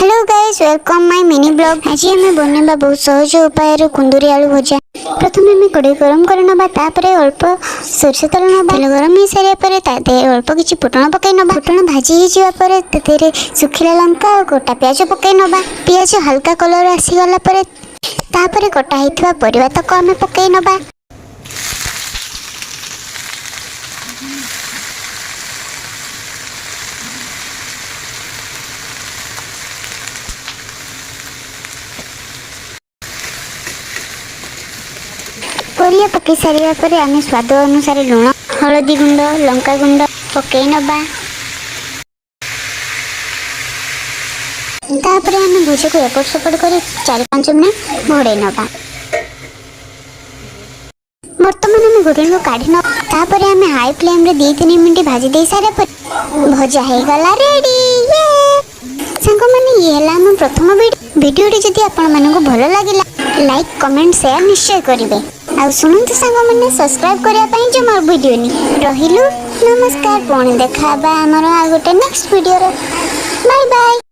Hello guys welcome my mini blog. आज हमें बनेबा बहुत सहज उपाय कुंदुरी आलू भजा। प्रथम हमें कड़े गरम कर नबा, तापरे अल्प सरसों तेल नबा। तेल गरम हो सारा पर ताते अल्प किछि फुटण पकाई नबा। फुटण भाजी हो जिवा पर तेरे सुखिला लंका और गोटा प्याज पकाई नबा। प्याज हल्का कलर आसी गला पर तापरे कटा हितवा परिबा तक हमें पकाई नबा। परिया पकई सारा पर आम स्वाद अनुसार लुण हलदी गुंड लंका गुंड पकई नबा। तापर आम भुजा को एपट सेपट कर 4-5 मिनट घोड़े नबा। बर्तमान आम घोड़े काढ़ी न तापर आम हाई फ्लेम रे 2-3 मिनट भाजी दे सारा पर भजा हो गला रेडी। सांग माने ये हला हम प्रथम वीडियो जदि आपण मानको भलो लागिला लाइक कमेंट शेयर निश्चय करिवे। आ सुनंतु सांग माने सब्सक्राइब करिया पई जमा वीडियो नि रहिलु। नमस्कार, पुणी देखा बा हमर आ गोटे नेक्स्ट वीडियो रे। Bye bye.